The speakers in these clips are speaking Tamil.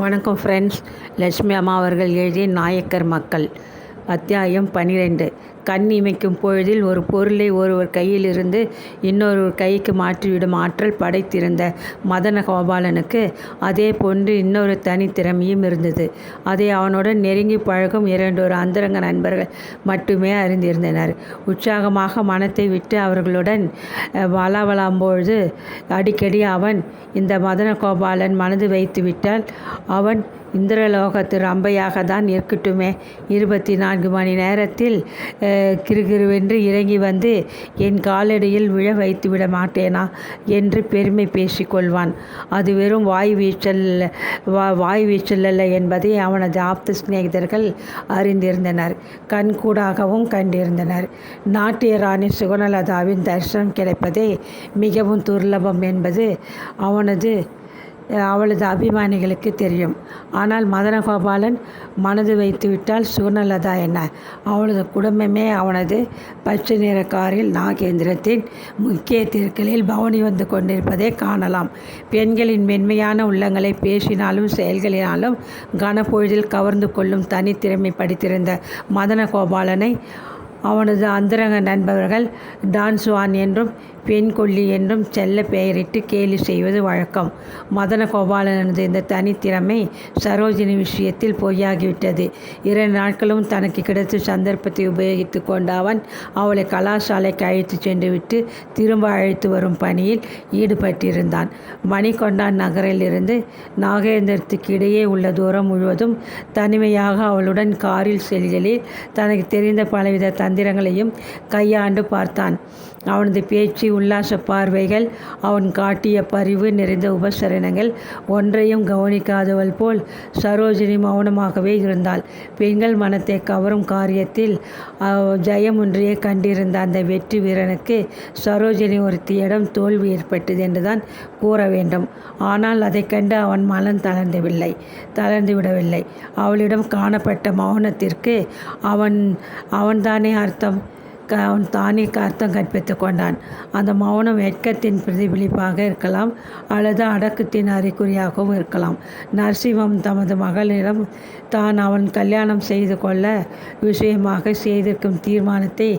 வணக்கம் ஃப்ரெண்ட்ஸ். லட்சுமி அம்மா அவர்கள் எழுதிய நாயக்கர் மக்கள் அத்தியாயம் 12. கண் இமைக்கும் பொழுதில் ஒரு பொருளை ஒருவர் கையிலிருந்து இன்னொருவர் கைக்கு மாற்றிவிடும் ஆற்றல் படைத்திருந்த மதன கோபாலனுக்கு அதே போன்று இன்னொரு தனித்திறமையும் இருந்தது. அதை அவனுடன் நெருங்கி பழகும் இரண்டொரு அந்தரங்க நண்பர்கள் மட்டுமே அறிந்திருந்தனர். உற்சாகமாக மனத்தை விட்டு அவர்களுடன் வளவளாம்பொழுது அடிக்கடி அவன் இந்த மதன கோபாலன் மனது வைத்து விட்டால் அவன் இந்திரலோகத்து ரம்பையாக தான் இருக்கட்டுமே, 24 மணி நேரத்தில் கிருகிருவென்று இறங்கி வந்து என் காலடியில் விழ வைத்து விட மாட்டேனா என்று பெருமை பேசிக்கொள்வான். அது வெறும் வாய் வீச்சல் அல்ல என்பதை அவனது ஆப்த சிநேகிதர்கள் அறிந்திருந்தனர், கண்கூடாகவும் கண்டிருந்தனர். நாட்டிய ராணி சுகுணலதாவின் தரிசனம் கிடைப்பதே மிகவும் துர்லபம் என்பது அவளது அபிமானிகளுக்கு தெரியும். ஆனால் மதனகோபாலன் மனது வைத்துவிட்டால் சுகுணலதா என்ன, அவளது குடும்பமே அவனது பச்சை நிற காரில் நாகேந்திரத்தின் முக்கிய தெருக்களில் பவனி வந்து கொண்டிருப்பதை காணலாம். பெண்களின் மென்மையான உள்ளங்களை பேசினாலும் செயல்களினாலும் கனப்பொழுதில் கவர்ந்து கொள்ளும் தனித்திறமை படித்திருந்த மதனகோபாலனை அவனது அந்தரங்க நண்பர்கள் டான்சுவான் என்றும் பெண் கொல்லி என்றும் செல்ல பெயரிட்டு கேலி செய்வது வழக்கம். மதன கோபாலனது இந்த தனித்திறமை சரோஜினி விஷயத்தில் பொய்யாகிவிட்டது. 2 நாட்களும் தனக்கு கிடைத்த சந்தர்ப்பத்தை உபயோகித்து கொண்ட அவன் அவளை கலாசாலைக்கு அழைத்து சென்று விட்டு திரும்ப அழைத்து வரும் பணியில் ஈடுபட்டிருந்தான். மணிகொண்டான் நகரிலிருந்து நாகேந்திரத்துக்கு இடையே உள்ள தூரம் முழுவதும் தனிமையாக அவளுடன் காரில் செல்களில் தனக்கு தெரிந்த பலவித தந்திரங்களையும் கையாண்டு பார்த்தான். அவனது பேச்சு, உல்லாச பார்வைகள், அவன் காட்டிய பரிவு நிறைந்த உபசரணங்கள் ஒன்றையும் கவனிக்காதவள் போல் சரோஜினி மௌனமாகவே இருந்தாள். பெண்கள் மனத்தை கவரும் காரியத்தில் ஜெயமொன்றையே கண்டிருந்த அந்த வெற்றி வீரனுக்கு சரோஜினி ஒருத்தியிடம் தோல்வி ஏற்பட்டது என்றுதான் கூற வேண்டும். ஆனால் அதை கண்டு அவன் மனம் தளர்ந்து விடவில்லை. அவளிடம் காணப்பட்ட மௌனத்திற்கு அவன்தானே அர்த்தம் கற்பித்து கொண்டான். அந்த மௌனம் வெட்கத்தின் பிரதிபலிப்பாக இருக்கலாம், அல்லது அடக்கத்தின் அறிகுறியாகவும் இருக்கலாம். நரசிம்மம் தமது மகளிடம் தான் அவன் கல்யாணம் செய்து கொள்ள விஷயமாக செய்திருக்கும் தீர்மானத்தை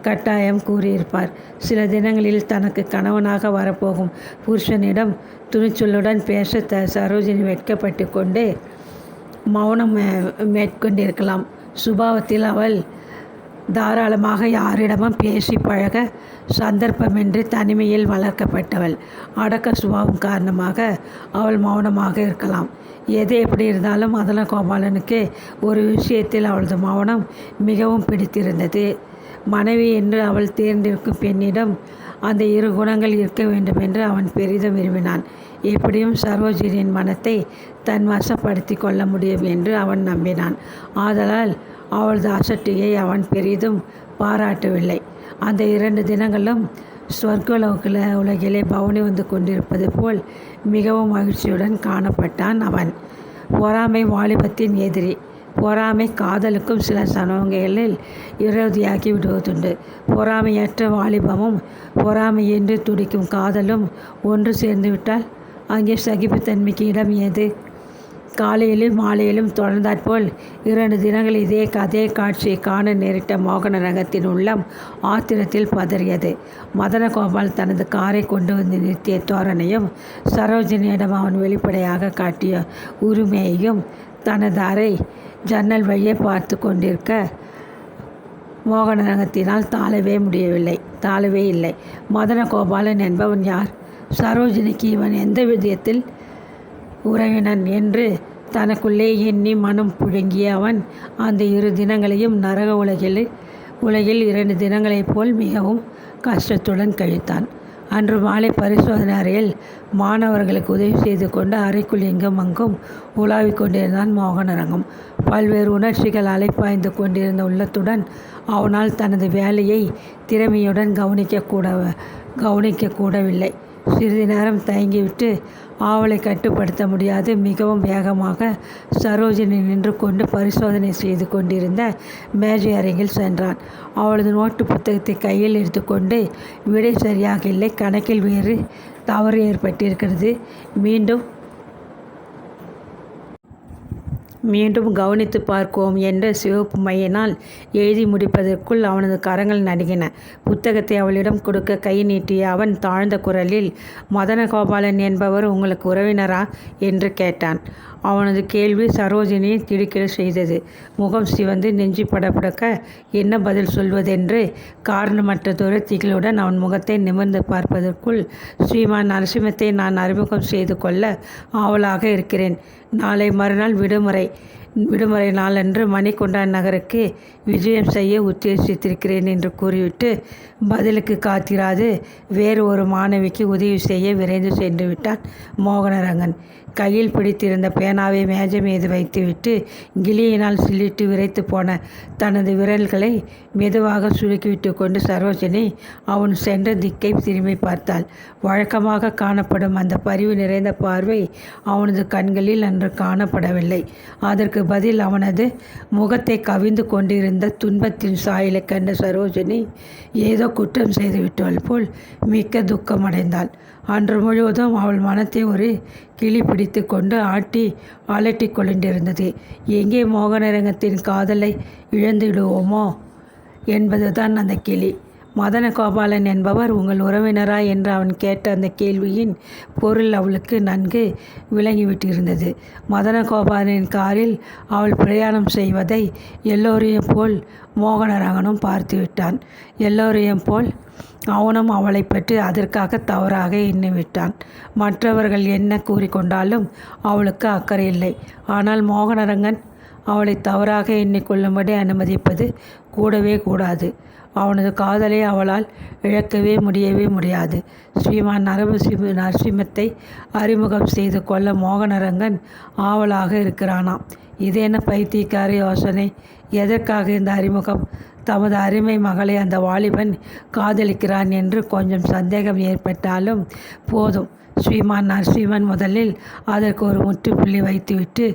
கட்டாயம் கூறியிருப்பார். சில தினங்களில் தனக்கு கணவனாக வரப்போகும் புருஷனிடம் துணிச்சலுடன் பேச சரோஜினி வெட்கப்பட்டு கொண்டு மௌனம் மேற்கொண்டிருக்கலாம். சுபாவத்தில் அவள் தாராளமாக யாரிடமும் பேசி பழக சந்தர்ப்பமின்றி தனிமையில் வளர்க்கப்பட்டவள். அடக்க சுபாவம் காரணமாக அவள் மௌனமாக இருக்கலாம். எது எப்படி இருந்தாலும் மதன கோபாலனுக்கு ஒரு விஷயத்தில் அவளது மௌனம் மிகவும் பிடித்திருந்தது. மனைவி என்று அவள் தேர்ந்தெடுக்கும் பெண்ணிடம் அந்த 2 குணங்கள் இருக்க வேண்டும் என்று அவன் பெரிதும் விரும்பினான். எப்படியும் சரோஜினியின் மனத்தை தன் வசப்படுத்தி கொள்ள முடியும் என்று அவன் நம்பினான். ஆதலால் அவளது அசட்டையை அவன் பெரிதும் பாராட்டவில்லை. அந்த 2 தினங்களும் ஸ்வர்கலோக உலகிலே பவனி வந்து கொண்டிருப்பது போல் மிகவும் மகிழ்ச்சியுடன் காணப்பட்டான் அவன். பொறாமை வாலிபத்தின் எதிரி. பொறாமை காதலுக்கும் சில சமயங்களில் விரோதியாகி விடுவதுண்டு. பொறாமையற்ற வாலிபமும் பொறாமையின்றி துடிக்கும் காதலும் ஒன்று சேர்ந்துவிட்டால் அங்கே சகிப்புத்தன்மைக்கு இடம் ஏது? காலையிலும் மாலையிலும் தொடர்ந்தாற்போல் 2 தினங்கள் அதே காட்சியை காண நேரிட்ட மோகன ரங்கத்தின் உள்ளம் ஆத்திரத்தில் பதறியது. மதனகோபால் தனது காரை கொண்டு வந்து நிறுத்திய தோரணையும், சரோஜினியிடம் அவன் வெளிப்படையாக காட்டிய உரிமையையும் தனது அறை ஜன்னல் வழியே பார்த்து கொண்டிருக்க மோகன ரங்கத்தினால் தாழவே இல்லை. மதனகோபாலன் என்பவன் யார்? சரோஜினிக்கு இவன் எந்த விதத்தில் உறவினன் என்று தனக்குள்ளே எண்ணி மனம் புழுங்கிய அவன் அந்த 2 தினங்களையும் நரக உலகில் 2 தினங்களைப் போல் மிகவும் கஷ்டத்துடன் கழித்தான். அன்று மாலை பரிசோதனை அறையில் மாணவர்களுக்கு உதவி செய்து கொண்டு அறைக்குள் எங்கும் அங்கும் உலாவிக் கொண்டிருந்தான் மோகனரங்கம். பல்வேறு உணர்ச்சிகள் அலைப்பாய்ந்து கொண்டிருந்த உள்ளத்துடன் அவனால் தனது வேலையை திறமையுடன் கவனிக்க கூடவில்லை. சிறிது நேரம் தயங்கிவிட்டு ஆவலை கட்டுப்படுத்த முடியாது மிகவும் வேகமாக சரோஜினி நின்று கொண்டு பரிசோதனை செய்து கொண்டிருந்த மேஜை அறையில் சென்றான். அவளது நோட்டு புத்தகத்தை கையில் எடுத்துக்கொண்டு, விடை சரியாக இல்லை, கணக்கில் வேறு தவறு ஏற்பட்டிருக்கிறது, மீண்டும் மீண்டும் கவனித்து பார்ப்போம் என்ற சிவப்பு மையினால் எழுதி முடிப்பதற்குள் அவனது கரங்கள் நடுங்கின. புத்தகத்தை அவளிடம் கொடுக்க கை நீட்டிய அவன் தாழ்ந்த குரலில், மதனகோபாலன் என்பவர் உங்களுக்கு உறவினரா என்று கேட்டான். அவனது கேள்வி சரோஜினியை திடுக்கிட செய்தது. முகம் சிவந்து நெஞ்சு படபடக்க என்ன பதில் சொல்வதென்று காரணமற்ற துரத்திகளுடன் அவன் முகத்தை நிமிர்ந்து பார்ப்பதற்குள், ஸ்ரீமான் நரசிம்மத்தை நான் அறிமுகம் செய்து கொள்ள ஆவலாக இருக்கிறேன். நாளை மறுநாள் விடுமுறை நாளன்று மணிகொண்டா நகருக்கு விஜயம் செய்ய உத்தேசித்திருக்கிறேன் என்று கூறிவிட்டு பதிலுக்கு காத்திராது வேறு ஒரு மாணவிக்கு உதவி செய்ய விரைந்து சென்று விட்டான் மோகனரங்கன். கையில் பிடித்திருந்த பேனாவை மேஜை மீது வைத்துவிட்டு கிளியினால் சில்லிட்டு விரைத்து போன தனது விரல்களை மெதுவாக சுருக்கிவிட்டு கொண்டு சரோஜினி அவன் சென்ற திக்கை திரும்பி பார்த்தாள். வழக்கமாக காணப்படும் அந்த பரிவு நிறைந்த பார்வை அவனது கண்களில் அன்று காணப்படவில்லை. அதற்கு பதில் அவனது முகத்தை கவிந்து கொண்டிருந்த துன்பத்தின் சாயலை கண்ட சரோஜினி ஏதோ குற்றம் செய்துவிட்டாள் போல் மிக்க துக்கமடைந்தாள். அன்று முழுவதும் அவள் மனத்தை ஒரு கிளி பிடித்து கொண்டு அலட்டி கொண்டிருந்தது. எங்கே மோகனரங்கத்தின் காதலை இழந்துவிடுவோமோ என்பதுதான் அந்த கிளி. மதனகோபாலன் என்பவர் உங்கள் உறவினரா என்று அவன் கேட்ட அந்த கேள்வியின் பொருள் அவளுக்கு நன்கு விளங்கிவிட்டிருந்தது. மதனகோபாலனின் காரில் அவள் பிரயாணம் செய்வதை எல்லோரையும் போல் மோகனரங்கனும் பார்த்துவிட்டான். எல்லோரையும் போல் அவனும் அவளை பற்றி அதற்காக தவறாக எண்ணிவிட்டான். மற்றவர்கள் என்ன கூறிக்கொண்டாலும் அவளுக்கு அக்கறை இல்லை. ஆனால் மோகனரங்கன் அவளை தவறாக எண்ணிக்கொள்ளும்படி அனுமதிப்பது கூடவே கூடாது. அவனது காதலை அவளால் இழக்கவே முடியாது. ஸ்ரீமான் நரசிம்மத்தை அறிமுகம் செய்து கொள்ள மோகனரங்கன் ஆவலாக இருக்கிறானாம். இதென்ன பைத்தியக்கார யோசனை? எதற்காக இந்த அறிமுகம்? தமது அருமை மகளை அந்த வாலிபன் காதலிக்கிறான் என்று கொஞ்சம் சந்தேகம் ஏற்பட்டாலும் போதும், ஸ்ரீமான் நரசிம்மன் முதலில் அதற்கு ஒரு முற்றுப்புள்ளி வைத்துவிட்டு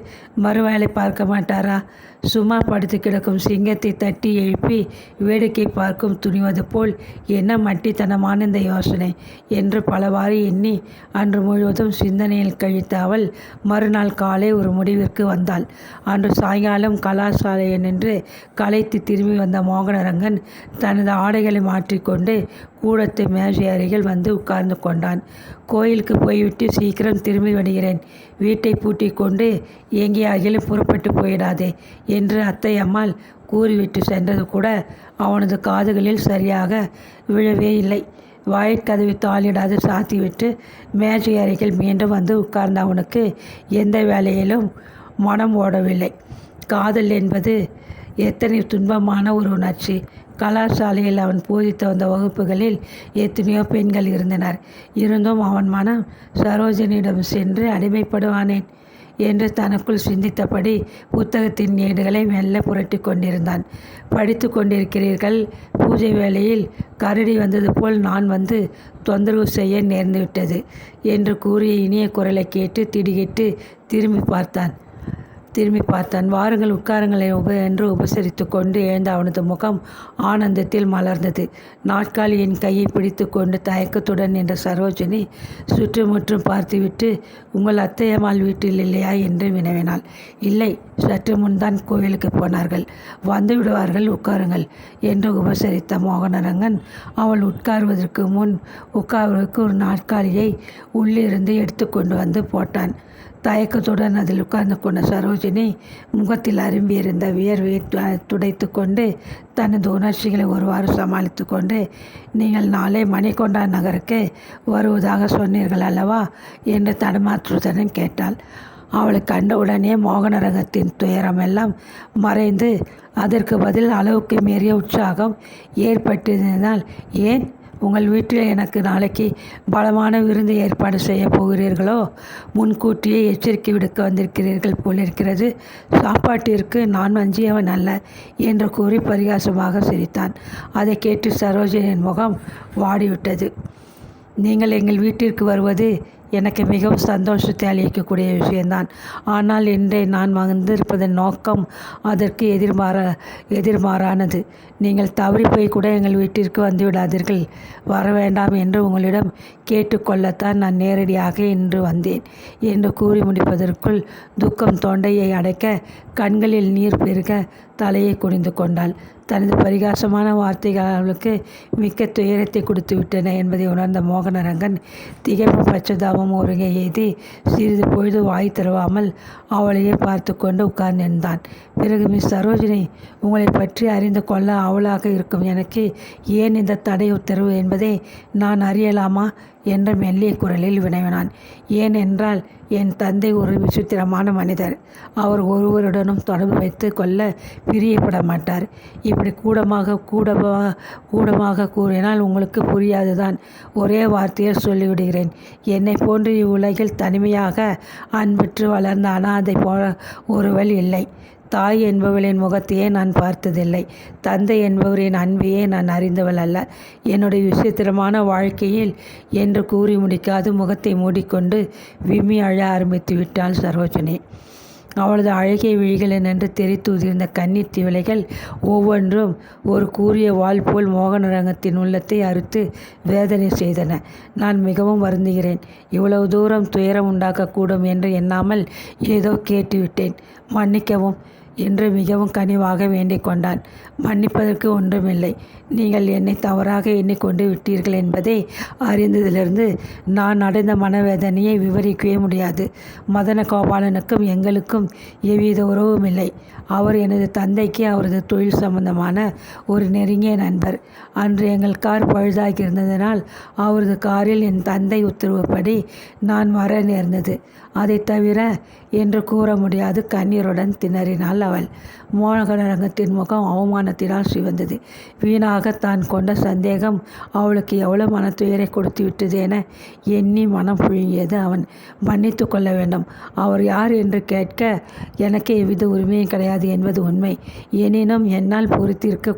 மறுவேளை பார்க்க மாட்டாரா? சும்மா படுத்து கிடக்கும் சிங்கத்தை தட்டி எழுப்பி வேடிக்கை பார்க்கும் துணிவது போல் என்ன மட்டித்தனமான இந்த யோசனை என்று பலவாறு எண்ணி அன்று முழுவதும் சிந்தனையில் கழித்த அவள் மறுநாள் காலை ஒரு முடிவிற்கு வந்தாள். அன்று சாயங்காலம் கலாசாலையை நின்று களைத்து திரும்பி வந்த மோகனரங்கன் தனது ஆடைகளை மாற்றிக்கொண்டு கூடத்து மேஜை அருகில் வந்து உட்கார்ந்து கொண்டான். கோயிலுக்கு போய்விட்டு சீக்கிரம் திரும்பி வருகிறேன். வீட்டை பூட்டி கொண்டு எங்கேயாகிலும் புறப்பட்டு போயிடாதே என்று அத்தை அம்மாள் கூறிவிட்டு சென்றது கூட அவனது காதுகளில் சரியாக விழவே இல்லை. வாயிற்கதவை தாளிடாது சாத்திவிட்டு மேஜை அருகில் மீண்டும் வந்து உட்கார்ந்த அவனுக்கு எந்த வேலையிலும் மனம் ஓடவில்லை. காதல் என்பது எத்தனை துன்பமான ஒரு உணர்ச்சி! கலாசாலையில் அவன் போதித்து வந்த வகுப்புகளில் எத்தனையோ பெண்கள் இருந்தனர். இருந்தும் அவன் மனம் சரோஜனிடம் சென்று அடிமைப்படுவானேன் என்று தனக்குள் சிந்தித்தபடி புத்தகத்தின் ஏடுகளை மெல்ல புரட்டி கொண்டிருந்தான். படித்து கொண்டிருக்கிறீர்கள். பூஜை வேளையில் கரடி வந்தது போல் நான் வந்து தொந்தரவு செய்ய நேர்ந்துவிட்டது என்று கூறிய இனிய குரலை கேட்டு திடுக்கிட்டு திரும்பி பார்த்தான். வாருங்கள், உட்காருங்கள் என்று உபசரித்து கொண்டு எழுந்த அவனது முகம் ஆனந்தத்தில் மலர்ந்தது. நாட்காலியின் கையை பிடித்து கொண்டு தயக்கத்துடன் நின்ற சரோஜினி சுற்றுமுற்றும் பார்த்துவிட்டு, உங்கள் அத்தையம்மாள் வீட்டில் இல்லையா என்று வினவினாள். இல்லை, சற்று முன்தான் கோவிலுக்கு போனார்கள். வந்து விடுவார்கள், உட்காருங்கள் என்று உபசரித்த மோகனரங்கன் அவள் உட்கார்வதற்கு ஒரு நாட்காலியை உள்ளிருந்து எடுத்து கொண்டு வந்து போட்டான். தயக்கத்துடன் அதில் உட்கார்ந்து கொண்ட சரோஜினி முகத்தில் அரும்பியிருந்த வியர்வையை துடைத்து கொண்டு தனது உணர்ச்சிகளை ஒருவாறு சமாளித்து கொண்டு, நீங்கள் நாளை மணிகொண்டா நகருக்கு வருவதாக சொன்னீர்கள் அல்லவா என்று தடுமாற்றத்துடன் கேட்டாள். அவளை கண்டவுடனே மோகனரங்கத்தின் துயரமெல்லாம் மறைந்து அதற்கு பதில் அளவுக்கு மீறிய உற்சாகம் ஏற்பட்டிருந்ததால், ஏன் உங்கள் வீட்டில் எனக்கு நாளைக்கு பலமான விருந்து ஏற்பாடு செய்ய போகிறீர்களோ? முன்கூட்டியே எச்சரிக்கை விடுக்க வந்திருக்கிறீர்கள் போலிருக்கிறது. சாப்பாட்டிற்கு நான் வஞ்சியவன் அல்ல என்று கூறி பரிகாசமாக சிரித்தான். அதை கேட்டு சரோஜனின் முகம் வாடிவிட்டது. நீங்கள் எங்கள் வீட்டிற்கு வருவது எனக்கு மிகவும் சந்தோஷத்தை அளிக்கக்கூடிய விஷயம்தான். ஆனால் இன்றை நான் வந்திருப்பதன் நோக்கம் அதற்கு எதிர்மாறானது. நீங்கள் தவறி போய் கூட எங்கள் வீட்டிற்கு வந்துவிடாதீர்கள், வர வேண்டாம் என்று உங்களிடம் கேட்டுக்கொள்ளத்தான் நான் நேரடியாக இன்று வந்தேன் என்று கூறி முடிப்பதற்குள் துக்கம் தொண்டையை அடைக்க, கண்களில் நீர் பெருக தலையை குனிந்து கொண்டாள். தனது பரிகாசமான வார்த்தைகள் அவளுக்கு மிக்க துயரத்தை கொடுத்து விட்டன என்பதை உணர்ந்த மோகனரங்கன் திகைப்பும் பச்சதாபம் ஒருங்கே எய்தி சிறிது பொழுது வாய் தருவாமல் அவளையே பார்த்து கொண்டு உட்கார்ந்திருந்தான். பிறகு, மிஸ் சரோஜினி, உங்களை பற்றி அறிந்து கொள்ள ஆவலாக இருக்கும் எனக்கு ஏன் இந்த தடை உத்தரவு என்பதை நான் அறியலாமா என்ற மெல்லிய குரலில் வினவினான். ஏனென்றால் என் தந்தை ஒரு விசித்திரமான மனிதர். அவர் ஒருவருடனும் தொடர்பு வைத்து கொள்ள பிரியப்பட மாட்டார். இப்படி கூடமாக கூறினால் உங்களுக்கு புரியாதுதான். ஒரே வார்த்தையில் சொல்லிவிடுகிறேன். என்னை போன்று இவ்வுலகில் தனிமையாக அன்புற்று வளர்ந்த அனாதை போல ஒருவள் இல்லை. தாய் என்பவளின் முகத்தையே நான் பார்த்ததில்லை. தந்தை என்பவரின் அன்பையே நான் அறிந்தவள் அல்ல. என்னுடைய விசித்திரமான வாழ்க்கையில் என்று கூறி முடிக்காது முகத்தை மூடிக்கொண்டு விம்மி அழ ஆரம்பித்து விட்டாள் சரோஜினி. அவளது அழகிய விழிகளில் நின்று தெரித்து உதிர்ந்த கண்ணீர் திவலைகள் ஒவ்வொன்றும் ஒரு கூரிய வாள் போல் மோகனரங்கத்தின் உள்ளத்தை அறுத்து வேதனை செய்தன. நான் மிகவும் வருந்துகிறேன். இவ்வளவு தூரம் துயரம் உண்டாக்கக்கூடும் என்று எண்ணாமல் ஏதோ கேட்டுவிட்டேன். மன்னிக்கவும் என்று மிகவும் கனிவாக வேண்டிக் கொண்டான். மன்னிப்பதற்கு ஒன்றுமில்லை. நீங்கள் என்னை தவறாக எண்ணிக்கொண்டு விட்டீர்கள் என்பதை அறிந்ததிலிருந்து நான் அடைந்த மனவேதனையை விவரிக்கவே முடியாது. மதன கோபாலனுக்கும் எங்களுக்கும் எவ்வித உறவும் இல்லை. அவர் எனது தந்தைக்கு அவரது தொழில் சம்பந்தமான ஒரு நெருங்கிய நண்பர். அன்று எங்கள் கார் பழுதாகி இருந்ததனால் அவரது காரில் என் தந்தை உத்தரவுப்படி நான் வர நேர்ந்தது. அதை தவிர என்று கூற முடியாது. கண்ணீருடன் திணறினாள் அவள். மோகனரங்கத்தின் முகம் அவமானத்தினால் சிவந்தது. வீணாக தான் கொண்ட சந்தேகம் அவளுக்கு எவ்வளவு மனத்துயரை கொடுத்து விட்டது என எண்ணி மனம் புழுங்கியது அவன். மன்னித்து கொள்ள வேண்டும். அவர் யார் என்று கேட்க எனக்கு எவ்வித உரிமையும் கிடையாது என்பது உண்மை. எனினும் என்னால் பொறுத்திருக்க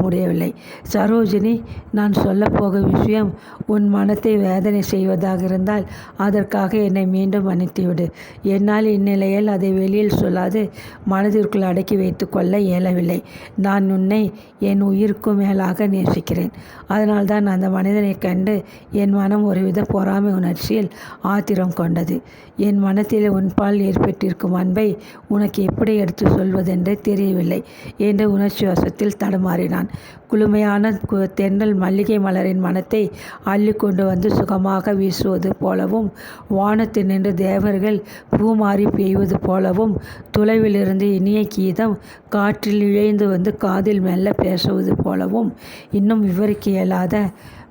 முடியவில்லை. சரோஜினி, நான் சொல்லப்போகும் விஷயம் உன் மனத்தை வேதனை செய்வதாக இருந்தால் அதற்காக என்னை மீண்டும் மன்னித்துவிடு. என்னால் இந்நிலையில் அதை வெளியில் சொல்லாது மனதிற்குள் அடக்கி வைத்து கொள்ள இயலவில்லை. நான் உன்னை என் உயிருக்கும் மேலாக நேசிக்கிறேன். அதனால்தான் அந்த மனிதனை கண்டு என் மனம் ஒருவித பொறாமை உணர்ச்சியில் ஆத்திரம் கொண்டது. என் மனத்தில் உன்பால் ஏற்பட்டிருக்கும் அன்பை உனக்கு எப்படி எடுத்து சொல்வதென்றே தெரியவில்லை என்று உணர்ச்சி வசத்தில் தடுமாறினான். குளுமையான தென்றல் மல்லிகை மலரின் மனத்தை அள்ளி கொண்டு வந்து சுகமாக வீசுவது போலவும், வானத்தில் நின்று தேவர்கள் பூமாறி பெய்வது போலவும், தொலைவிலிருந்து இனிய கீதம் காற்றில் இழைந்து வந்து காதில் மெல்ல பேசுவது போலவும், இன்னும் விவரிக்க இயலாத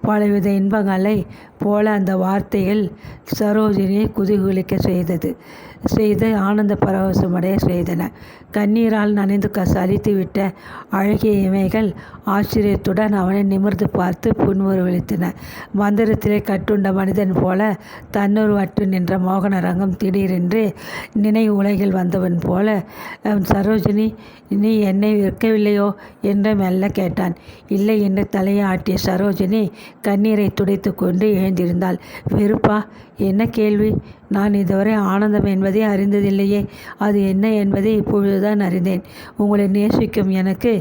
பலவித இன்பங்களை போல அந்த வார்த்தைகள் சரோஜினியை குதூகலிக்க செய்து ஆனந்த பரவசமடைய செய்தன. கண்ணீரால் நனைந்து சலித்துவிட்ட அழகிய இமைகள் ஆச்சரியத்துடன் அவனை நிமிர்ந்து பார்த்து புன்முறுவலித்தன. மந்திரத்திலே கட்டுண்ட மனிதன் போல தன்னுருவற்று நின்ற மோகனரங்கம் திடீரென்று நினைவு உலகில் வந்தவன் போல, சரோஜினி, நீ என்னை விற்கவில்லையோ என்று மெல்ல கேட்டான். இல்லை என்று தலையை ஆட்டிய சரோஜினி கண்ணீரை துடைத்து கொண்டு எழுந்திருந்தாள். வெறுப்பா? என்ன கேள்வி? நான் இதுவரை ஆனந்தம் என்பதை அறிந்ததில்லையே. அது என்ன என்பதை இப்பொழுதுதான் அறிந்தேன். உங்களை நேசிக்கும் எனக்கு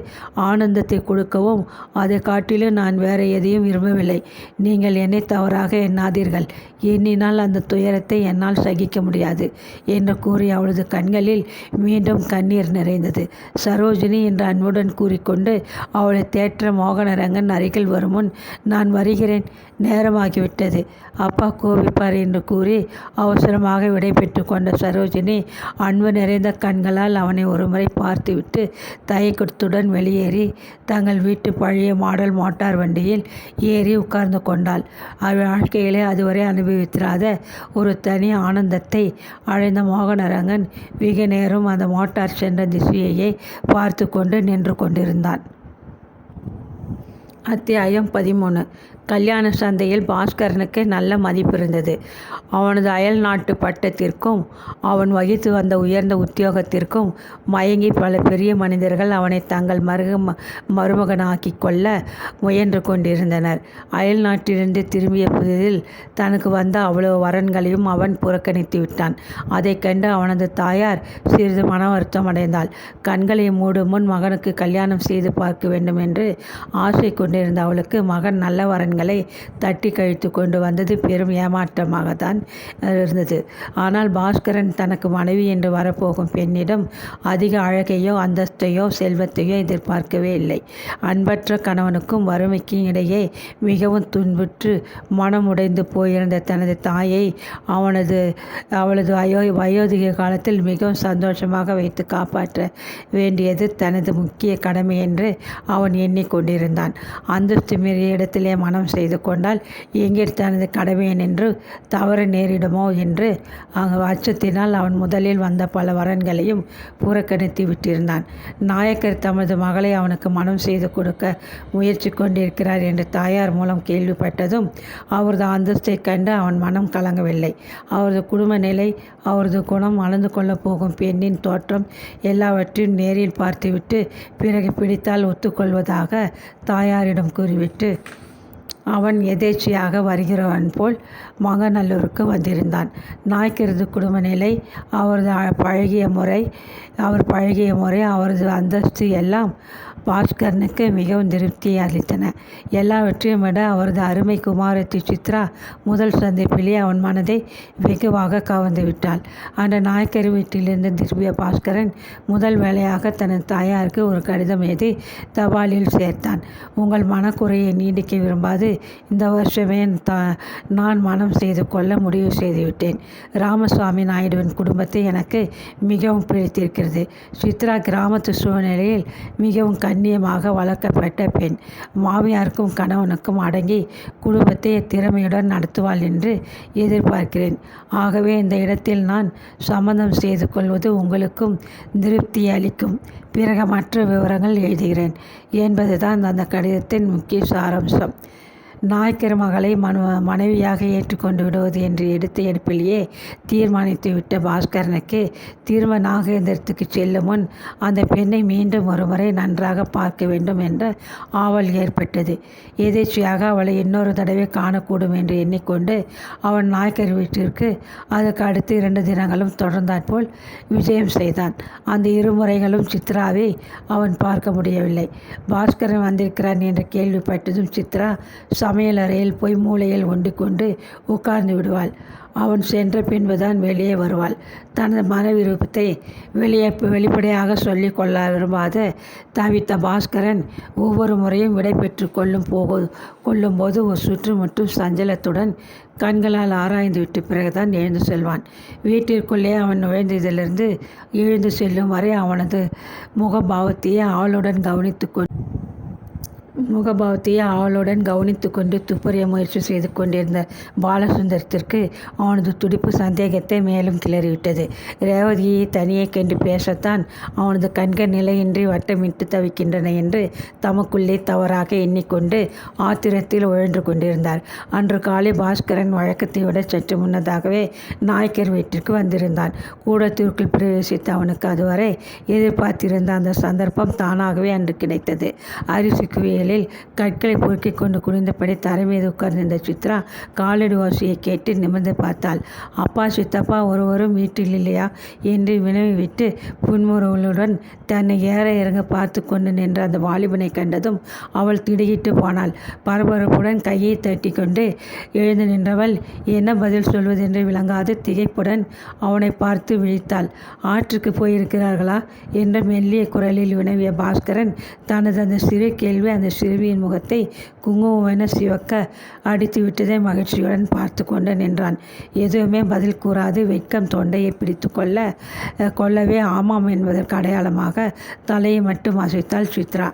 ஆனந்தத்தை கொடுக்கவும் அதை காட்டிலும் நான் வேறு எதையும் விரும்பவில்லை. நீங்கள் என்னை தவறாக எண்ணாதீர்கள். எண்ணினால் அந்த துயரத்தை என்னால் சகிக்க முடியாது என்று கூறி அவளது கண்களில் மீண்டும் கண்ணீர் நிறைந்தது. சரோஜினி என்று அன்புடன் கூறிக்கொண்டு அவளை தேற்ற மோகனரங்கன் அருகில் வரும் முன், நான் வருகிறேன், நேரமாகிவிட்டது, அப்பா கோபிப்பார் என்று கூறி அவசரமாக விடை பெற்று கொண்ட சரோஜினி அன்பு நிறைந்த கண்களால் அவனை ஒருமுறை பார்த்துவிட்டு தயக்கத்துடன் வெளியேறி தங்கள் வீட்டு பழைய மாடல் மோட்டார் வண்டியில் ஏறி உட்கார்ந்து கொண்டாள். அவள் வாழ்க்கையிலே அதுவரை அனுபவித்திராத ஒரு தனி ஆனந்தத்தை அடைந்த மோகனரங்கன் வெகு நேரம் அந்த மோட்டார் சென்ற திசையையே பார்த்து கொண்டு நின்று கொண்டிருந்தான். அத்தியாயம் 13. கல்யாண சந்தையில் பாஸ்கரனுக்கு நல்ல மதிப்பு இருந்தது. அவனது அயல் நாட்டு பட்டத்திற்கும் அவன் வகித்து வந்த உயர்ந்த உத்தியோகத்திற்கும் மயங்கி பல பெரிய மனிதர்கள் அவனை தங்கள் மருமகனாக்கி கொள்ள முயன்று கொண்டிருந்தனர். அயல் நாட்டிலிருந்து திரும்பிய புதிதில் தனக்கு வந்த அவ்வளவு வரன்களையும் அவன் புறக்கணித்து விட்டான். அதை கண்டு அவனது தாயார் சிறிது மன வருத்தம் அடைந்தாள். கண்களை மூடும் முன் மகனுக்கு கல்யாணம் செய்து பார்க்க வேண்டும் என்று ஆசை கொண்டிருந்த அவளுக்கு மகன் நல்ல வரன்களை தட்டி கழித்து கொண்டு வந்தது பெரும் ஏமாற்றமாகத்தான் இருந்தது. ஆனால் பாஸ்கரன் தனக்கு மனைவி என்று வரப்போகும் பெண்ணிடம் அதிக அழகையோ அந்தஸ்தையோ செல்வத்தையோ எதிர்பார்க்கவே இல்லை. அன்பற்ற கணவனுக்கும் வறுமைக்கும் இடையே மிகவும் துன்புற்று மனமுடைந்து போயிருந்த தனது தாயை அவளது வயோதிக காலத்தில் மிகவும் சந்தோஷமாக வைத்து காப்பாற்ற வேண்டியது தனது முக்கிய கடமை என்று அவன் எண்ணிக்கொண்டிருந்தான். அந்தஸ்து மீறிய இடத்திலே மனம் செய்து கொண்டால் எங்கே தனது கடமையை நின்று தவறு நேரிடுமோ என்று அச்சத்தினால் அவன் முதலில் வந்த பல வரன்களையும் புறக்கணித்து விட்டிருந்தான். நாயக்கர் தமது மகளை அவனுக்கு மனம் செய்து கொடுக்க முயற்சி கொண்டிருக்கிறார் என்று தாயார் மூலம் கேள்விப்பட்டதும் அவரது அந்தஸ்தை கண்டு அவன் மனம் கலங்கவில்லை. அவரது குடும்ப நிலை, அவரது குணம், அளந்து கொள்ளப் போகும் பெண்ணின் தோற்றம் எல்லாவற்றையும் நேரில் பார்த்துவிட்டு பிறகு பிடித்தால் ஒத்துக்கொள்வதாக தாயாரிடம் கூறிவிட்டு அவன் எதேச்சையாக வருகிறவன் போல் மங்கநல்லூருக்கு வந்திருந்தான். நாயக்கரது குடும்ப நிலை, அவர் பழகிய முறை, அவரது அந்தஸ்து எல்லாம் பாஸ்கரனுக்கு மிகவும் திருப்தியை அளித்தன. எல்லாவற்றையும் விட அவரது அருமை குமாரத்தி சித்ரா முதல் சந்திப்பிலே அவன் மனதை வெகுவாக கவர்ந்து விட்டாள். அந்த நாயக்கர் வீட்டிலிருந்து திரும்பிய பாஸ்கரன் முதல் வேளையாக தனது தாயாருக்கு ஒரு கடிதம் எழுதி தபாலில் சேர்த்தான். உங்கள் மனக்குறையை நீடிக்க விரும்பாது இந்த வருஷமே நான் மனம் செய்து கொள்ள முடிவு செய்துவிட்டேன். ராமசுவாமி நாயுடுவின் குடும்பத்தை எனக்கு மிகவும் பிடித்திருக்கிறது. சித்ரா கிராமத்து சூழ்நிலையில் மிகவும் கண்ணியமாக வளர்க்கப்பட்ட பெண். மாமியாருக்கும் கணவனுக்கும் அடங்கி குடும்பத்தை திறமையுடன் நடத்துவாள் என்று எதிர்பார்க்கிறேன். ஆகவே இந்த இடத்தில் நான் சம்மதம் செய்து கொள்வது உங்களுக்கும் திருப்தி அளிக்கும். பிறகு மற்ற விவரங்கள் எழுதுகிறேன் என்பதுதான் அந்த கடிதத்தின் முக்கிய சாராம்சம். நாயக்கர் மகளை மனைவியாக ஏற்றுக்கொண்டு விடுவது என்று எடுத்த எடுப்பிலேயே தீர்மானித்து விட்ட பாஸ்கரனுக்கு திரும்ப நாகேந்திரத்துக்கு செல்லும் முன் அந்த பெண்ணை மீண்டும் ஒருமுறை நன்றாக பார்க்க வேண்டும் என்ற ஆவல் ஏற்பட்டது. எதேச்சையாக அவளை இன்னொரு தடவை காணக்கூடும் என்று எண்ணிக்கொண்டு அவன் நாயக்கர் வீட்டிற்கு அதற்கு அடுத்து 2 தினங்களும் தொடர்ந்தாற்போல் விஜயம் செய்தான். அந்த இருமுறைகளும் சித்ராவை அவன் பார்க்க முடியவில்லை. பாஸ்கரன் வந்திருக்கிறான் என்று கேள்விப்பட்டதும் சித்ரா சமையல் அறையில் போய் மூலையில் ஒண்டிக்கொண்டு உட்கார்ந்து விடுவாள். அவன் சென்ற பின்புதான் வெளியே வருவாள். தனது மன விருப்பத்தை வெளிப்படையாக சொல்லிக் கொள்ள விரும்பாத தவித்த பாஸ்கரன் ஒவ்வொரு முறையும் விடை பெற்று கொள்ளும்போது ஒரு சுற்றுமுற்றும் சஞ்சலத்துடன் கண்களால் ஆராய்ந்து விட்டு பிறகுதான் எழுந்து செல்வான். வீட்டிற்குள்ளே அவன் நுழைந்ததிலிருந்து எழுந்து செல்லும் வரை அவனது முகபாவத்தையே அவளுடன் கவனித்து கொண்டு துப்பறிய முயற்சி செய்து கொண்டிருந்த பாலசுந்தரத்திற்கு அவனது துடிப்பு சந்தேகத்தை மேலும் கிளறிவிட்டது. ரேவதியை தனியே கண்டு பேசத்தான் அவனது கண்கள் நிலையின்றி வட்டமிட்டு தவிக்கின்றன என்று தமக்குள்ளே தவறாக எண்ணிக்கொண்டு ஆத்திரத்தில் உழன்று கொண்டிருந்தார். அன்று காலை பாஸ்கரன் வழக்கத்தை விட சற்று முன்னதாகவே நாயக்கர் வீட்டிற்கு வந்திருந்தான். கூடத்திற்குள் பிரவேசித்த அவனுக்கு அதுவரை எதிர்பார்த்திருந்த அந்த சந்தர்ப்பம் தானாகவே அன்று கிடைத்தது. அரிசி குவியலில் கற்களை பொறுக்கிக் கொண்டு குனிந்தபடி தரை மீது உட்கார்ந்திருந்த சித்ரா காலடி ஓசையை கேட்டு நிமிர்ந்து பார்த்தாள். அப்பா, சித்தப்பா ஒருவரும் வீட்டில் இல்லையா என்று வினவிவிட்டு புன்முறுவலுடன் தன்னை ஏற இறங்க பார்த்து கொண்டு நின்ற அந்த வாலிபனை கண்டதும் அவள் திடுகிட்டு போனாள். பரபரப்புடன் கையை தட்டி கொண்டு எழுந்து நின்றவள் என்ன பதில் சொல்வதென்று விளங்காது திகைப்புடன் அவனை பார்த்து விழித்தாள். ஆற்றுக்கு போயிருக்கிறார்களா என்ற மெல்லிய குரலில் வினவிய பாஸ்கரன் தனது அந்த சிறு கேள்வி அந்த சிறுமியின் முகத்தை குங்குமமென சிவக்க அடித்து விட்டதை மகிழ்ச்சியுடன் பார்த்து கொண்டு நின்றான். எதுவுமே பதில் கூறாது வெட்கம் தொண்டையை பிடித்து கொள்ளவே ஆமாம் என்பதற்கு அடையாளமாக தலையை மட்டும் அசைத்தாள் சித்ரா.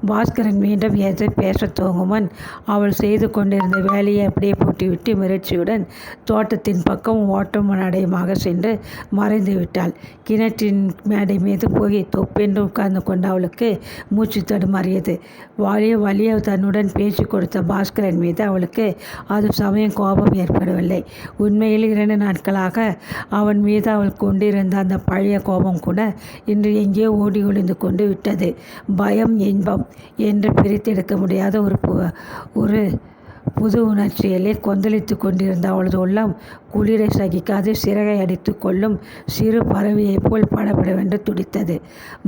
பாஸ்கரன் மீண்டும் ஏதோ பேசத் துவங்குமன் அவள் செய்து கொண்டிருந்த வேலையை அப்படியே போட்டுவிட்டு மிரட்சியுடன் தோட்டத்தின் பக்கம் ஓட்டம் நடையுமாக சென்று மறைந்து விட்டாள். கிணற்றின் மேடை மீது போய் தொப்பென்று உட்கார்ந்து கொண்ட அவளுக்கு மூச்சு தடுமாறியது. வலிய தன்னுடன் பேச்சு கொடுத்த பாஸ்கரன் மீது அவளுக்கு அது சமயம் கோபம் ஏற்படவில்லை. உண்மையில் 2 நாட்களாக அவன் மீது அவள் கொண்டிருந்த அந்த பழைய கோபம் கூட இன்று எங்கேயோ ஓடி ஒளிந்து கொண்டு விட்டது. பயம், இன்பம் என்று பிரித்தெடுக்க முடியாத ஒரு புது உணர்ச்சியிலே கொந்தளித்து கொண்டிருந்த அவளது உள்ளம் குளிரை சகிக்காது சிறகை அடித்து கொள்ளும் சிறு பறவையைப் போல் படபடவென்று துடித்தது.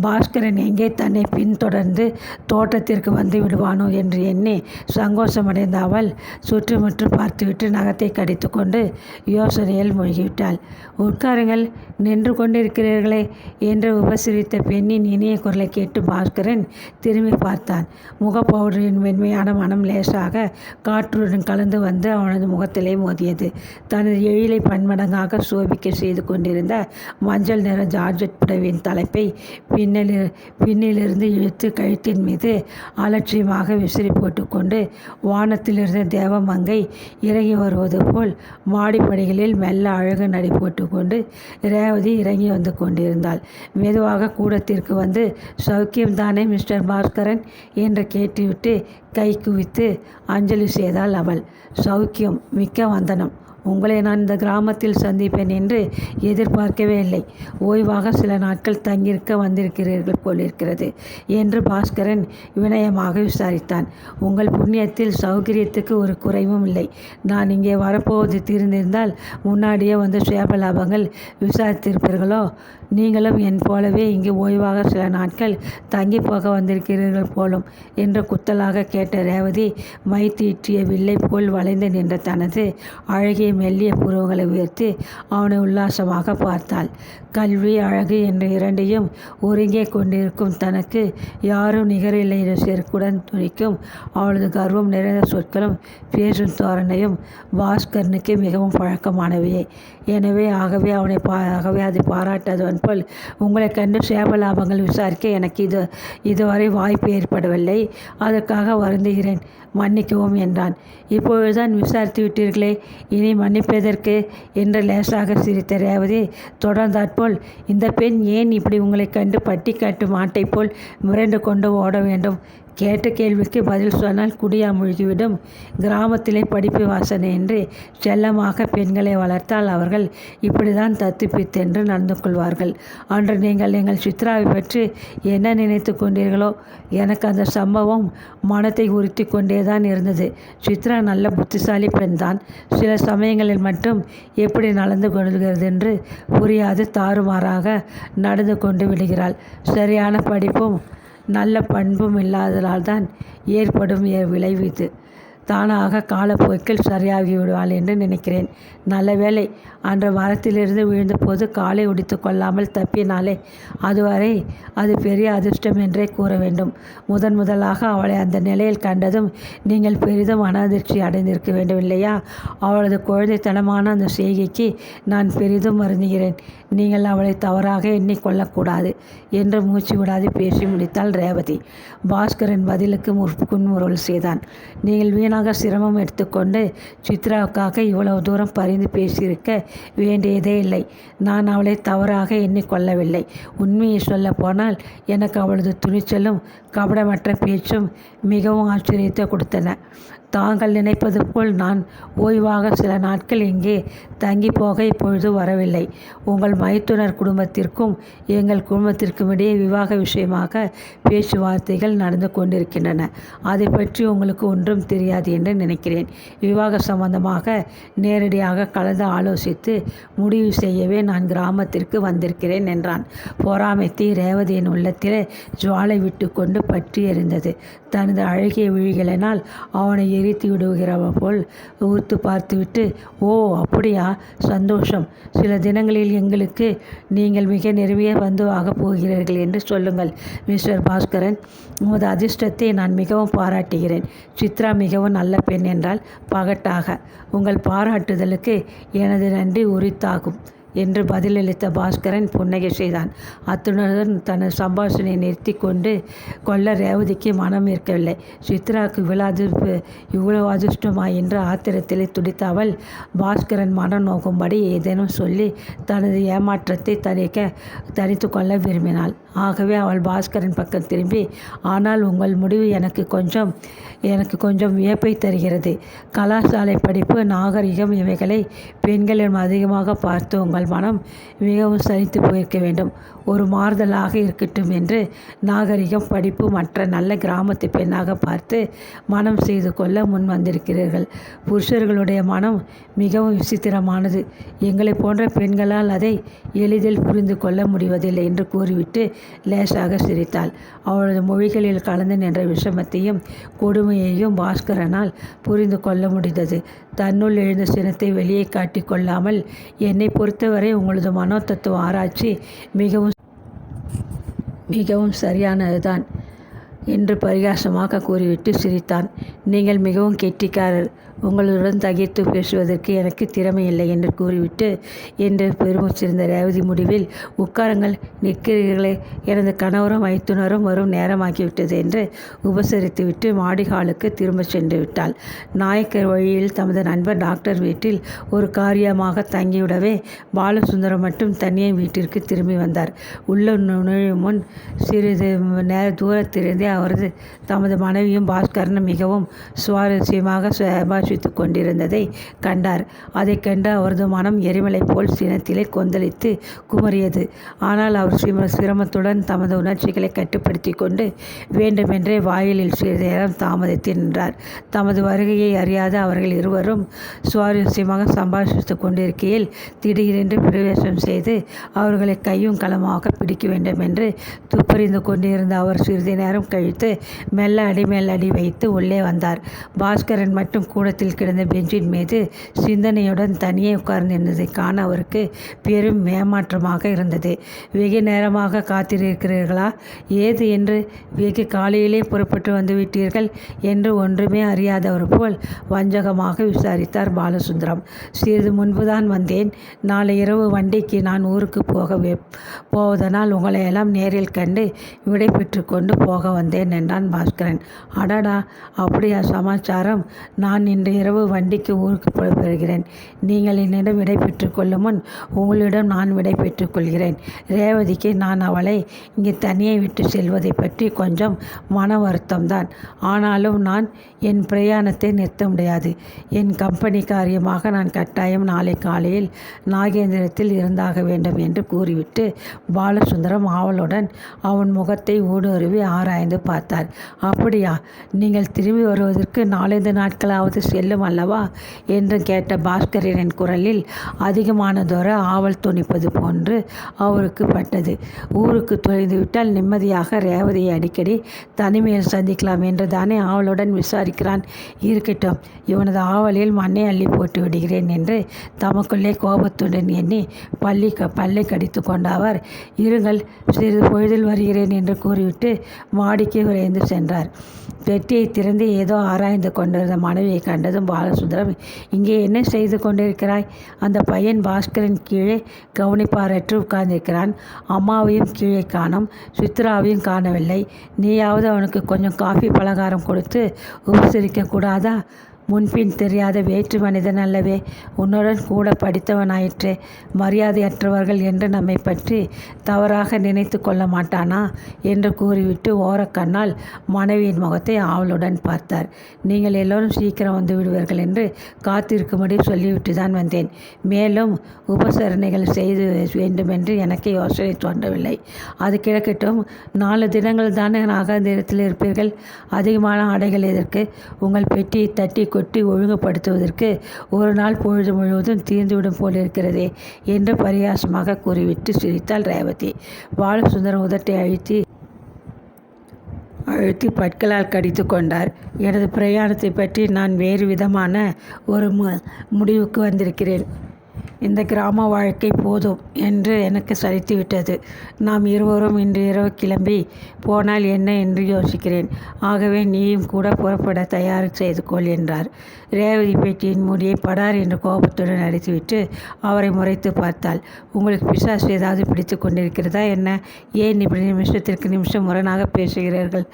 பாஸ்கரன் எங்கே தன்னை பின்தொடர்ந்து தோட்டத்திற்கு வந்து விடுவானோ என்று எண்ணி சங்கோஷமடைந்த அவள் சுற்றுமுற்றும் பார்த்துவிட்டு நகத்தை கடித்து கொண்டு யோசனையில் மூழ்கிவிட்டாள். உட்காருங்கள், நின்று கொண்டிருக்கிறீர்களே என்று உபசரித்த பெண்ணின் இனிய குரலை கேட்டு பாஸ்கரன் திரும்பி பார்த்தான். முகப்பவுடரின் மென்மையான மனம் லேசாக காற்றுடன் கலந்து வந்து அவனது முகத்திலே மோதியது. தனது எழிலை பன்மடங்காக சோபிக்க செய்து கொண்டிருந்த மஞ்சள் நிற ஜார்ஜெட் புடவையின் தலைப்பை பின்னிலிருந்து இழுத்து கழுத்தின் மீது அலட்சியமாக விசிறி போட்டுக்கொண்டு வானத்திலிருந்து தேவமங்கை இறங்கி வருவது போல் மாடிப்படிகளில் மெல்ல அழகு நடை போட்டுக்கொண்டு ரேவதி இறங்கி வந்து கொண்டிருந்தாள். மெதுவாக கூடத்திற்கு வந்து, சௌக்கியம்தானே மிஸ்டர் பாஸ்கரன் என்று கேட்டுவிட்டு கை குவித்து அஞ்சலி செய்தாள் அவள். சௌக்கியம், மிக்க வந்தனம். உங்களை நான் இந்த கிராமத்தில் சந்திப்பேன் என்று எதிர்பார்க்கவே இல்லை. ஓய்வாக சில நாட்கள் தங்கியிருக்க வந்திருக்கிறீர்கள் போலிருக்கிறது என்று பாஸ்கரன் வினயமாக விசாரித்தான். உங்கள் புண்ணியத்தில் சௌகரியத்துக்கு ஒரு குறைவும் இல்லை. நான் இங்கே வரப்போவது தீர்ந்திருந்தால் முன்னாடியே வந்து சுயப லாபங்கள் விசாரித்திருப்பீர்களோ? நீங்களும் என் போலவே இங்கு ஓய்வாக சில நாட்கள் தங்கி போக வந்திருக்கிறீர்கள் போலும் என்று குத்தலாக கேட்ட ரேவதி மை தீற்றிய வில்லை போல் வளைந்து நின்ற தனது அழகிய மெல்லிய புருவங்களை உயர்த்தி அவனை உல்லாசமாக பார்த்தாள். கல்வி, அழகு என்ற இரண்டையும் ஒருங்கே கொண்டிருக்கும் தனக்கு யாரும் நிகரில்லை என்ற செருக்குடன் துணிக்கும் அவளது கர்வம் நிறைந்த சொற்களும் பேசும் தோரணையும் பாஸ்கரனுக்கு மிகவும் பழக்கமானவையே. எனவே ஆகவே அதை பாராட்டாதவன் போல், உங்களை கண்டு சேப லாபங்கள் விசாரிக்க எனக்கு இதுவரை வாய்ப்பு ஏற்படவில்லை. அதற்காக வருந்துகிறேன், மன்னிக்கவும் என்றான். இப்பொழுதுதான் விசாரித்து விட்டீர்களே, இனி மன்னிப்பதற்கு என்று லேசாக சிரித்த ரேவதி தொடர்ந்தாற்போல், இந்த பெண் ஏன் இப்படி உங்களை கண்டு பட்டி காட்டு மாட்டை போல் மிரண்டு கொண்டு ஓட வேண்டும்? கேட்ட கேள்விக்கு பதில் சொன்னால் குடியா மூழ்கிவிடும். கிராமத்திலே படிப்பு வாசனை என்று செல்லமாக பெண்களை வளர்த்தால் அவர்கள் இப்படிதான் தத்துப்பித்தென்று நடந்து கொள்வார்கள். அன்று நீங்கள் எங்கள் சித்ராவை பற்றி என்ன நினைத்து கொண்டீர்களோ? எனக்கு அந்த சம்பவம் மனத்தை உறுத்தி கொண்டேதான் இருந்தது. சித்ரா நல்ல புத்திசாலி பெண்தான். சில சமயங்களில் மட்டும் எப்படி நடந்து கொள்கிறது என்று புரியாது தாறுமாறாக நடந்து கொண்டு விடுகிறாள். சரியான படிப்பும் நல்ல பண்பும் இல்லாததால் தான் ஏற்படும் விளைவு இது. தானாக காலப்போக்கில் சரியாகி விடுவாள் என்று நினைக்கிறேன். நல்ல வேளை அன்று மரத்திலிருந்து விழுந்த போது காலை உடித்து கொள்ளாமல் தப்பினாலே, அதுவரை அது பெரிய அதிர்ஷ்டம் என்றே கூற வேண்டும். முதலாக அவளை அந்த நிலையில் கண்டதும் நீங்கள் பெரிதும் அதிர்ச்சி அடைந்திருக்க வேண்டும் இல்லையா? அவளது குழந்தைத்தனமான அந்த செய்கைக்கு நான் பெரிதும் வருந்துகிறேன். நீங்கள் அவளை தவறாக எண்ணிக்கொள்ளக்கூடாது என்று மூச்சு விடாது பேசி முடித்தாள் ரேவதி. பாஸ்கரன் பதிலுக்கு புன்முறுவல் செய்தான். நீங்கள் வீணாக சிரமம் எடுத்துக்கொண்டு சித்ராவுக்காக இவ்வளவு தூரம் பரிந்து பேசியிருக்க வேண்டியதே இல்லை. நான் அவளை தவறாக எண்ணிக்கொள்ளவில்லை. உண்மையை சொல்ல போனால் எனக்கு அவளது துணிச்சலும் கபடமற்ற பேச்சும் மிகவும் ஆச்சரியத்தை கொடுத்தன. தாங்கள் நினைப்பது போல் நான் ஓய்வாக சில நாட்கள் இங்கே தங்கி போக இப்பொழுது வரவில்லை. உங்கள் மைத்துனர் குடும்பத்திற்கும் எங்கள் குடும்பத்திற்கும் இடையே விவாக விஷயமாக பேச்சுவார்த்தைகள் நடந்து கொண்டிருக்கின்றன. அதை பற்றி உங்களுக்கு ஒன்றும் தெரியாது என்று நினைக்கிறேன். விவாக சம்பந்தமாக நேரடியாக கலந்து ஆலோசித்து முடிவு செய்யவே நான் கிராமத்திற்கு வந்திருக்கிறேன் என்றான். பொறாமைத்தி ரேவதியின் உள்ளத்திலே ஜுவாலை விட்டு கொண்டு பற்றி எறிந்தது. தனது அழகிய விழிகளினால் அவனை எரித்து விடுகிறவ போல் ஊர்த்து பார்த்துவிட்டு, ஓ அப்படியா, சந்தோஷம். சில தினங்களில் எங்களுக்கு நீங்கள் மிக நெருங்கிய பந்துவாக போகிறீர்கள் என்று சொல்லுங்கள் மிஸ்டர் பாஸ்கரன். உமது அதிர்ஷ்டத்தை நான் மிகவும் பாராட்டுகிறேன். சித்ரா மிகவும் நல்ல பெண் என்றால் பகட்டாக. உங்கள் பாராட்டுதலுக்கு எனது நன்றி உரித்தாகும் என்று பதிலளித்த பாஸ்கரன் புன்னகை செய்தான். அத்துடன் தனது சம்பாஷணையை நிறுத்தி கொள்ள ரேவதிக்கு மனம் இருக்கவில்லை. சித்ராவுக்கு இவ்வளவு அதிர்ஷ்டமா என்று ஆத்திரத்திலே துடித்த அவள் பாஸ்கரன் மனம் நோக்கும்படி ஏதேனும் சொல்லி தனது ஏமாற்றத்தை தணித்து கொள்ள விரும்பினாள். ஆகவே அவள் பாஸ்கரன் பக்கம் திரும்பி, ஆனால் உங்கள் முடிவு எனக்கு கொஞ்சம் வியப்பை தருகிறது. கலாசாலை படிப்பு, நாகரிகம் இவைகளை பெண்களிடம் அதிகமாக பார்த்து உங்கள் மனம் மிகவும் சலித்து போயிருக்க வேண்டும். ஒரு மாறுதலாக இருக்கட்டும் என்று நாகரிகம், படிப்பு மற்ற நல்ல கிராமத்து பெண்ணாக பார்த்து மனம் செய்து கொள்ள முன் வந்திருக்கிறீர்கள். புருஷர்களுடைய மனம் மிகவும் விசித்திரமானது. எங்களை போன்ற பெண்களால் அதை எளிதில் புரிந்து கொள்ள முடிவதில்லை என்று கூறிவிட்டு லேசாக சிரித்தாள். அவளது மொழிகளில் கலந்து நின்ற விஷமத்தையும் கொடுமையையும் பாஸ்கரனால் புரிந்து கொள்ள முடிந்தது. தன்னுள் எழுந்த சினத்தை வெளியே காட்டி கொள்ளாமல், என்னை பொறுத்தவரை உங்களது மனோதத்துவ ஆராய்ச்சி மிகவும் சரியானதுதான் என்று பரிகாசமாக கூறிவிட்டு சிரித்தான். நீங்கள் மிகவும் கெட்டிக்காரர். உங்களுடன் தகிர்த்து பேசுவதற்கு எனக்கு திறமையில்லை என்று கூறிவிட்டு என்று பெருமிச்சிருந்த ரேவதி முடிவில், உட்காருங்கள், நிற்கிறீர்களே, எனது கணவரும் மைத்துனரும் வரும் நேரமாகிவிட்டது என்று உபசரித்துவிட்டு மாடிகாலுக்கு திரும்ப சென்று விட்டாள். நாயக்கர் வழியில் தமது நண்பர் டாக்டர் வீட்டில் ஒரு காரியமாக தங்கிவிடவே பாலசுந்தரம் மட்டும் தனியே வீட்டிற்கு திரும்பி வந்தார். உள்ள நுழையும் முன் சிறிது நேர தூரத்திலிருந்தே தமது மனைவியும் பாஸ்கரனும் மிகவும் சுவாரஸ்யமாக சம்பாஷித்துக் கொண்டிருந்ததை கண்டார். அதை கண்டு அவரது மனம் எரிமலை போல் சினத்திலே கொந்தளித்து குமரியது. ஆனால் அவர் சிரமத்துடன் தமது உணர்ச்சிகளை கட்டுப்படுத்தி கொண்டு வேண்டுமென்றே வாயிலில் சிறிது நேரம் தாமதித்து நின்றார். தமது வருகையை அறியாத அவர்கள் இருவரும் சுவாரஸ்யமாக சம்பாஷித்துக் கொண்டிருக்கையில் திடீரென்று பிரவேசம் செய்து அவர்களை கையும் களமாக பிடிக்க வேண்டும் என்று துப்பறிந்து கொண்டிருந்த அவர் சிறிது நேரம் கழித்து மெல்ல அடி வைத்து உள்ளே வந்தார். பாஸ்கரன் மட்டும் கூடத்தில் கிடந்த பெஞ்சின் மீது சிந்தனையுடன் தனியே உட்கார்ந்திருந்ததை காண அவருக்கு பெரும் ஏமாற்றமாக இருந்தது. வெகு நேரமாக காத்திருக்கிறீர்களா? ஏது என்று வெகு காலையிலே புறப்பட்டு வந்துவிட்டீர்கள் என்று ஒன்றுமே அறியாதவர் போல் வஞ்சகமாக விசாரித்தார் பாலசுந்தரம். சிறிது முன்புதான் வந்தேன். நாளை இரவு வண்டிக்கு நான் ஊருக்கு போவதனால் உங்களையெல்லாம் நேரில் கண்டு விடை பெற்று கொண்டு போக வந்தேன் என்றான் பாஸ்கரன். அடடா, அப்படியா சமாச்சாரம்? நான் இன்று இரவு வண்டிக்கு ஊருக்கு புறப்படுகிறேன். நீங்கள் என்னிடம் விடை பெற்றுக் கொள்ளும் முன் உங்களிடம் நான் விடை பெற்றுக் கொள்கிறேன். ரேவதிக்கு நான் அவளை இங்கே தனியே விட்டு செல்வதை பற்றி கொஞ்சம் மன வருத்தம்தான். ஆனாலும் நான் என் பிரயாணத்தை நிறுத்த முடியாது. என் கம்பெனி காரியமாக நான் கட்டாயம் நாளை காலையில் நாகேந்திரத்தில் இருந்தாக வேண்டும் என்று கூறிவிட்டு பாலசுந்தரம் ஆவலுடன் அவன் முகத்தை ஊடுருவி ஆராய்ந்து பார்த்தார். அப்படியா? நீங்கள் திரும்பி வருவதற்கு 4 நாட்களாவது செல்லும் அல்லவா என்று கேட்ட பாஸ்கரனின் குரலில் அதிகமானதொரு ஆவல் துணிப்பது போன்று அவருக்கு பட்டது. ஊருக்கு தொலைந்துவிட்டால் நிம்மதியாக ரேவதியை அடிக்கடி தனிமையில் சந்திக்கலாம் என்று தானே ஆவலுடன் விசாரிக்கிறான். இருக்கட்டும், இவனது ஆவலில் மண்ணை அள்ளி போட்டு விடுகிறேன் என்று தமக்குள்ளே கோபத்துடன் எண்ணி பல்லை கடித்து கொண்ட அவர், இருங்கள், சிறிது பொழுதில் வருகிறேன் என்று கூறிவிட்டு மாடிக்கு விரைந்து சென்றார். பெட்டியை திறந்து ஏதோ ஆராய்ந்து கொண்டிருந்த மனைவியை கண்டதும் பாலசுந்தரம், இங்கே என்ன செய்து கொண்டிருக்கிறாய்? அந்த பையன் பாஸ்கரன் கீழே கவனிப்பாரற்று உட்கார்ந்திருக்கிறான். அம்மாவையும் கீழே காணோம், சித்ராவையும் காணவில்லை. நீயாவது அவனுக்கு கொஞ்சம் காஃபி பலகாரம் கொடுத்து உபசரிக்க கூடாதா? முன்பின் தெரியாத வேற்று மனிதன் அல்லவே. உன்னுடன் கூட படித்தவனாயிற்றே. மரியாதையற்றவர்கள் என்று நம்மை பற்றி தவறாக நினைத்து கொள்ள மாட்டானா என்று கூறிவிட்டு ஓரக்கண்ணால் மனைவியின் முகத்தை ஆவலுடன் பார்த்தார். நீங்கள் எல்லோரும் சீக்கிரம் வந்து விடுவீர்கள் என்று காத்திருக்கும்படி சொல்லிவிட்டு தான் வந்தேன். மேலும் உபசரணைகள் செய்து வேண்டுமென்று எனக்கு யோசனை தோன்றவில்லை. அது கிடக்கட்டும், 4 தினங்கள் தானே நாகேந்திரத்தில் இருப்பீர்கள். அதிகமான ஆடைகள் எதற்கு? உங்கள் பெட்டியை தட்டி கொட்டி ஒழுங்குபடுத்துவதற்கு ஒரு நாள் பொழுது முழுவதும் தீர்ந்துவிடும் போலிருக்கிறதே என்று பரிகாசமாக கூறிவிட்டு சிரித்தாள் ரேவதி. பாலசுந்தரம் உதட்டை அழுத்தி பற்களால் கடித்து கொண்டார். எனது பிரயாணத்தை பற்றி நான் வேறு விதமான ஒரு முடிவுக்கு வந்திருக்கிறேன். இந்த கிராம வாழ்க்கை போதும் என்று எனக்கு சலித்துவிட்டது. நாம் இருவரும் இன்று இரவு கிளம்பி போனால் என்ன என்று யோசிக்கிறேன். ஆகவே நீயும் கூட புறப்பட தயார் செய்து கொள் என்றார். ரேவதி பேட்டியின் முடியை படார் என்று கோபத்துடன் அடித்துவிட்டு அவரை முறைத்து பார்த்தாள். உங்களுக்கு பிசாசு ஏதாவது பிடித்து கொண்டிருக்கிறதா என்ன? ஏன் இப்படி நிமிஷத்திற்கு நிமிஷம் முரணாக பேசுகிறீர்கள்?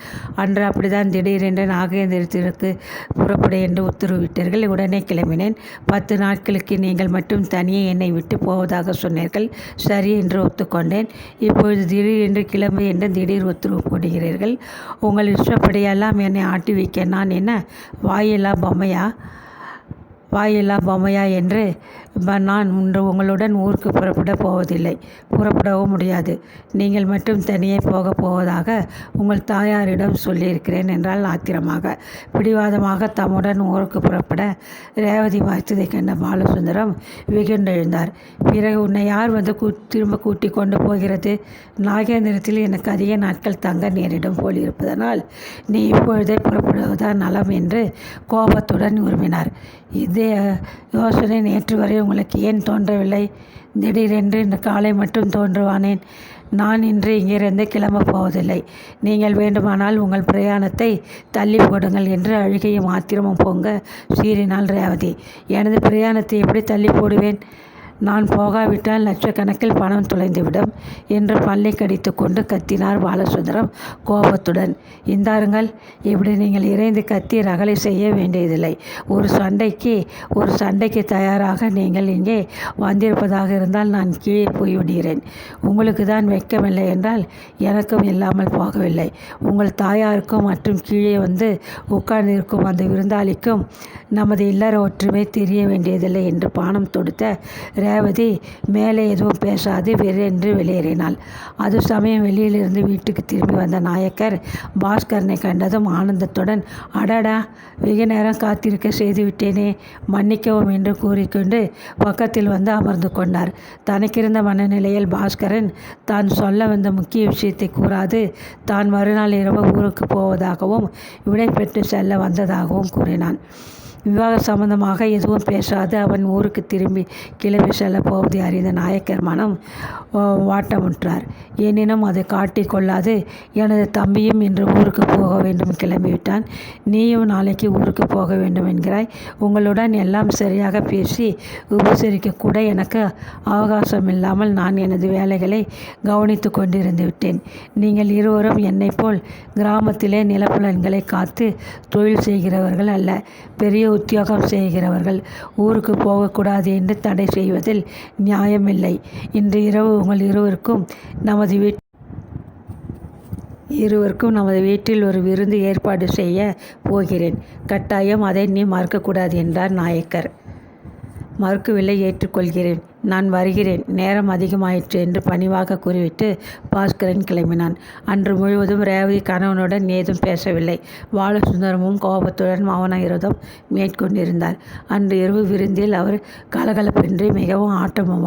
அன்று அப்படிதான் திடீரென்று நாகேந்திரத்திற்கு புறப்பட என்று உத்தரவிட்டீர்கள். உடனே கிளம்பினேன். 10 நாட்களுக்கு நீங்கள் மட்டும் தனியே என்னை விட்டு போவதாக சொன்னீர்கள். சரி என்று ஒத்துக்கொண்டேன். இப்பொழுது திடீரென்று கிளம்பு என்று திடீர் உத்தரவு போடுகிறீர்கள். உங்கள் இஷ்டப்படியெல்லாம் என்னை ஆட்டி வைக்க நான் என்ன வாயில்லா பொம்மையா என்று நான் உங்களுடன் ஊருக்கு புறப்படவும் முடியாது. நீங்கள் மட்டும் தனியே போகப் போவதாக உங்கள் தாயாரிடம் சொல்லியிருக்கிறேன் என்றால் ஆத்திரமாக. பிடிவாதமாக தம்முடன் ஊருக்கு புறப்பட ரேவதி மறுத்ததைக் கண்ட பாலசுந்தரம் வெகுண்டெழுந்தார். பிறகு உன்னை யார் வந்து திரும்ப கூட்டி கொண்டு போகிறது? நாகேந்திரத்தில் எனக்கு அதிக நாட்கள் தங்க நேரிடும் போல் இருப்பதனால் நீ இப்பொழுதே புறப்படுவதுதான் நலம் என்று கோபத்துடன் உருமினார். இதே யோசனை நேற்று வரை உங்களுக்கு ஏன் தோன்றவில்லை? திடீரென்று இன்று காலை மட்டும் தோன்றுவானேன்? நான் இன்று இங்கிருந்து கிளம்பப் போவதில்லை. நீங்கள் வேண்டுமானால் உங்கள் பிரயாணத்தை தள்ளி போடுங்கள் என்று அழுகையும் ஆத்திரமும் பொங்க சீறினாள் ரேவதி. எனது பிரயாணத்தை எப்படி தள்ளி போடுவேன்? நான் போகாவிட்டால் லட்சக்கணக்கில் பணம் தொலைந்துவிடும் என்று பல்லை கடித்து கொண்டு கத்தினார் பாலசுந்தரம் கோபத்துடன். இந்தாருங்கள், இப்படி நீங்கள் இறைந்து கத்தி ரகளை செய்ய வேண்டியதில்லை. ஒரு சண்டைக்கு தயாராக நீங்கள் இங்கே வந்திருப்பதாக இருந்தால் நான் கீழே போய்விடுகிறேன். உங்களுக்கு தான் வெட்கமில்லை என்றால் எனக்கும் இல்லாமல் போகவில்லை. உங்கள் தாயாருக்கும் மற்றும் கீழே வந்து உட்கார்ந்திருக்கும் அந்த விருந்தாளிக்கும் நமது இல்லற ஒற்றுமை தெரிய வேண்டியதில்லை என்று பானம் தொடுத்த ரேவதி மேலே எதுவும் பேசாது வெறென்று வெளியேறினாள். அது சமயம் வெளியிலிருந்து வீட்டுக்கு திரும்பி வந்த நாயக்கர் பாஸ்கரனை கண்டதும் ஆனந்தத்துடன், அடடா, வெகு நேரம் காத்திருக்க செய்துவிட்டேனே, மன்னிக்கவும் என்று கூறிக்கொண்டு பக்கத்தில் வந்து அமர்ந்து கொண்டார். தனக்கிருந்த மனநிலையில் பாஸ்கரன் தான் சொல்ல வந்த முக்கிய விஷயத்தை கூறாது தான் மறுநாள் இரவு ஊருக்கு போவதாகவும் விடை பெற்று செல்ல வந்ததாகவும் கூறினான். விவாக சம்பந்தமாக எதுவும் பேசாது அவன் ஊருக்கு கிளம்பி செல்ல போவதை அறிந்த நாயக்கர் மனம் வாட்டமுற்றார். எனினும் அதை காட்டிக் கொள்ளாது, எனது தம்பியும் இன்று ஊருக்கு போக வேண்டும் கிளம்பிவிட்டான். நீயும் நாளைக்கு ஊருக்கு போக வேண்டும் என்கிறாய். உங்களுடன் எல்லாம் சரியாக பேசி உபசரிக்க கூட எனக்கு அவகாசம் இல்லாமல் நான் எனது வேலைகளை கவனித்து கொண்டிருந்து விட்டேன். நீங்கள் இருவரும் என்னை போல் கிராமத்திலே நிலப்புலன்களை காத்து தொழில் செய்கிறவர்கள் அல்ல, பெரிய உத்தியோகம் செய்கிறவர்கள். ஊருக்கு போகக்கூடாது என்று தடை செய்வதில் நியாயமில்லை. இன்று இரவு உங்கள் இருவருக்கும் நமது வீட்டில் ஒரு விருந்து ஏற்பாடு செய்ய போகிறேன். கட்டாயம் அதை நீ மறுக்கக்கூடாது என்றார் நாயக்கர். மறுக்கவில்லை, ஏற்றுக்கொள்கிறேன். நான் வருகிறேன். நேரம் அதிகமாயிற்று என்று பணிவாக கூறிவிட்டு பாஸ்கரன் கிளம்பினான். அன்று முழுவதும் ரேவதி கணவனுடன் ஏதும் பேசவில்லை. பாலசுந்தரமும் கோபத்துடன் மௌன விரதம் மேற்கொண்டிருந்தார். அன்று இரவு விருந்தில் அவர் கலகலப்பின்றி மிகவும்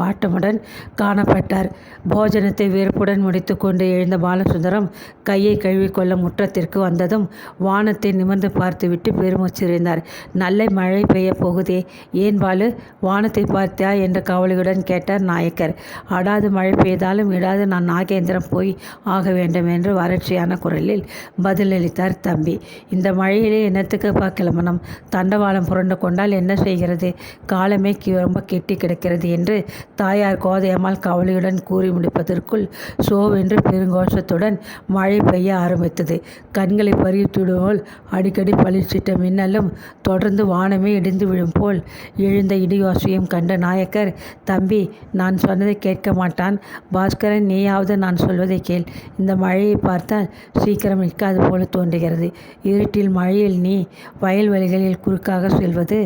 வாட்டமுடன் காணப்பட்டார். போஜனத்தை வெறுப்புடன் முடித்து கொண்டு எழுந்த பாலசுந்தரம் கையை கழுவிக்கொள்ள முற்றத்திற்கு வந்ததும் வானத்தை நிமிர்ந்து பார்த்துவிட்டு பெருமூச்சிருந்தார். நல்ல மழை பெய்யப் போகுதே, ஏன் பாலு, வானத்தை பார்த்தியா என்று கவலையுடன் கேட்டார் நாயக்கர். அடாது மழை பெய்தாலும் விடாது நான் நாகேந்திரம் போய் ஆக வேண்டும் என்று வறட்சியான குரலில் பதிலளித்தார் தம்பி. இந்த மழையிலே என்னத்துக்கு கிளம்பணும்? தண்டவாளம் புரண்டு கொண்டால் என்ன செய்கிறது? காலமே ரொம்ப கெட்டி கிடக்கிறது என்று தாயார் கோதையம்மாள் கவலையுடன் கூறி முடிப்பதற்குள் சோவென்று பெருங்கோஷத்துடன் மழை பெய்ய ஆரம்பித்தது. கண்களை பறித்துவிடுவோல் அடிக்கடி பளிச்சிட்ட மின்னலும் தொடர்ந்து வானமே இடிந்து விழும் போல் எழுந்த இடியோசையும் கண்ட நாயக்கர், தம்பி, நான் சொன்னதை கேட்க மாட்டான். பாஸ்கரன், நீயாவது நான் சொல்வதை கேள். இந்த மழையை பார்த்தால் சீக்கிரம் நிற்காது போல தோன்றுகிறது. இருட்டில் மழையில் நீ வயல்வெளிகளில் குறுக்காக செல்வது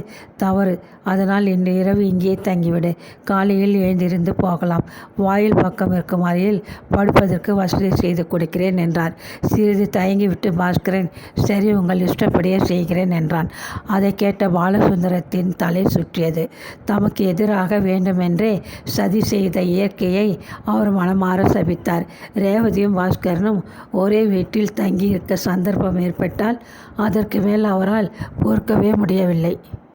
தவறு. அதனால் இன்று இரவு இங்கேயே தங்கிவிடு. காலையில் எழுந்திருந்து போகலாம். வாயில் பக்கம் இருக்கும் அறையில் படுப்பதற்கு வசதி செய்து கொடுக்கிறேன் என்றார். சிறிது தயங்கிவிட்டு பாஸ்கரன், சரி, உங்கள் இஷ்டப்படியே செய்கிறேன் என்றான். அதை கேட்ட பாலசுந்தரத்தின் தலை சுற்றியது. தமக்கு எதிராக வேண்டுமென்றே சதி செய்த இயற்கையை அவர் மனமாற சபித்தார். ரேவதியும் பாஸ்கரனும் ஒரே வீட்டில் தங்கியிருக்க சந்தர்ப்பம் ஏற்பட்டால் அதற்கு மேல் அவரால் பொறுக்கவே முடியவில்லை.